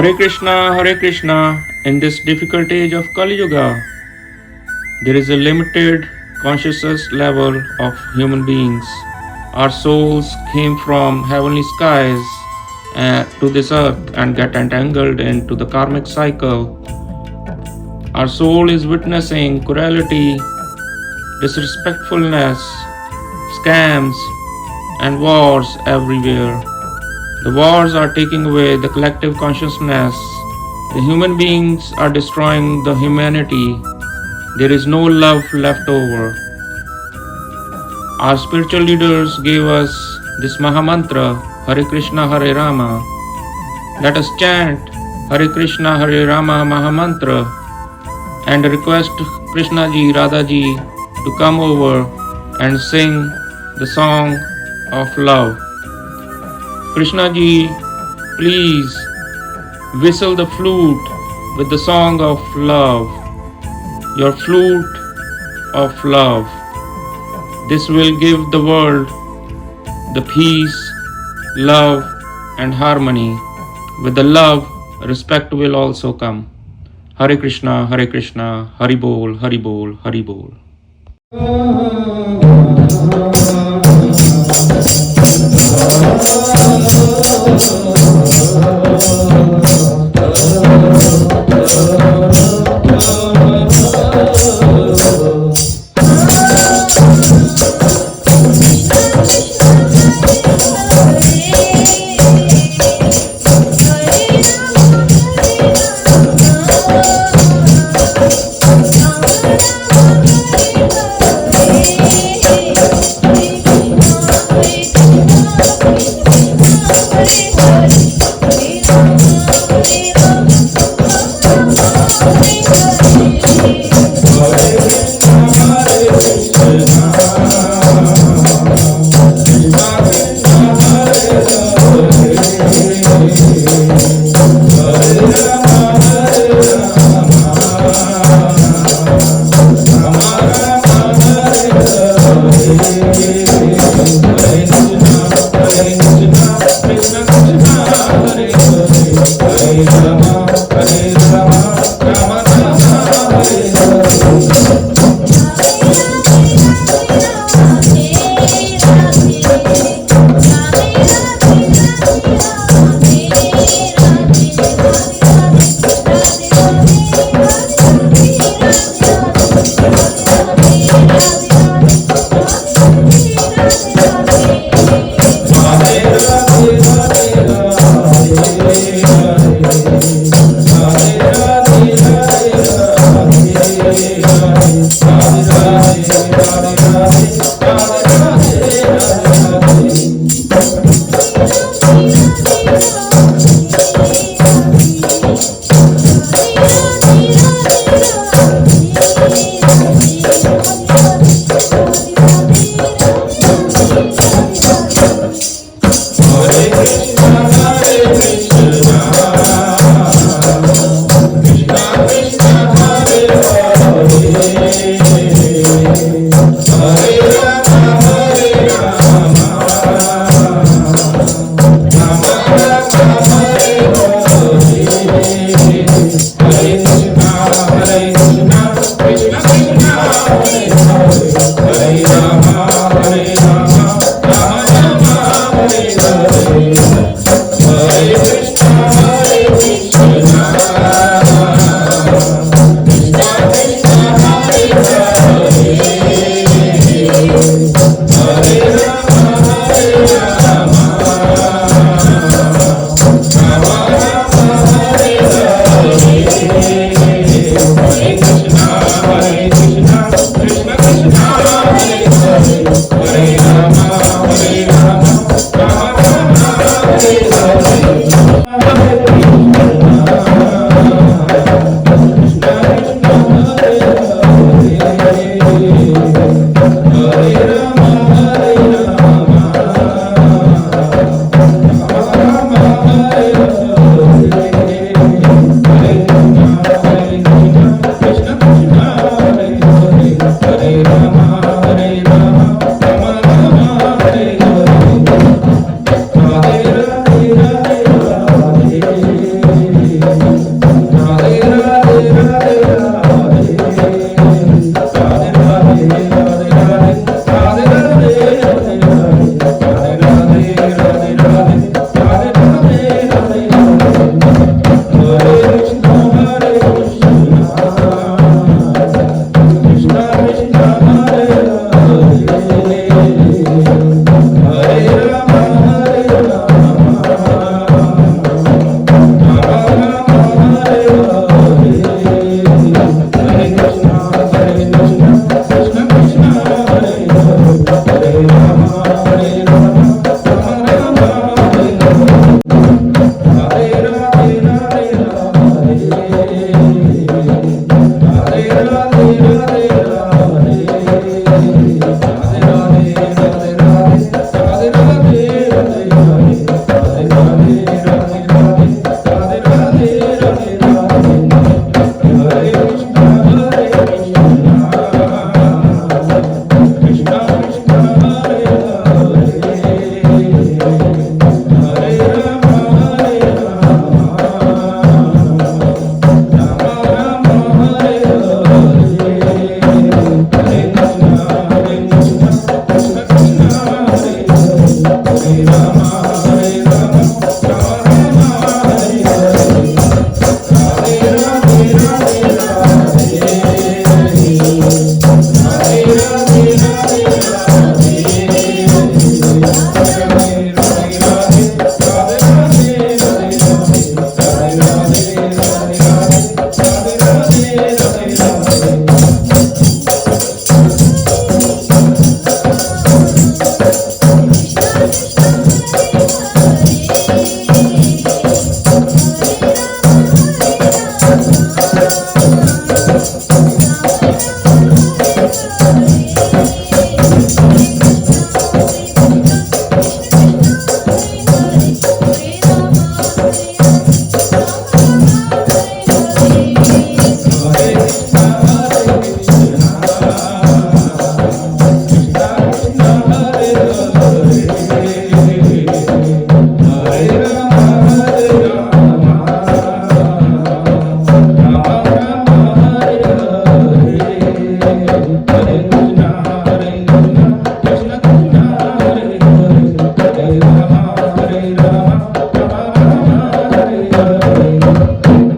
Hare Krishna, in this difficult age of Kali Yuga, there is a limited consciousness level of human beings. Our souls came from heavenly skies to this earth and get entangled into the karmic cycle. Our soul is witnessing cruelty, disrespectfulness, scams, and wars everywhere. The wars are taking away the collective consciousness. The human beings are destroying the humanity. There is no love left over. Our spiritual leaders gave us this Mahamantra, Hare Krishna, Hare Rama. Let us chant Hare Krishna, Hare Rama Mahamantra and request Krishna ji, Radha ji to come over and sing the song of love. Krishna ji, please whistle the flute with the song of love, your flute of love. This will give the world the peace, love, and harmony. With the love, respect will also come. Hare Krishna, Hari Bol, Hari Bol, Hari Bol. Hare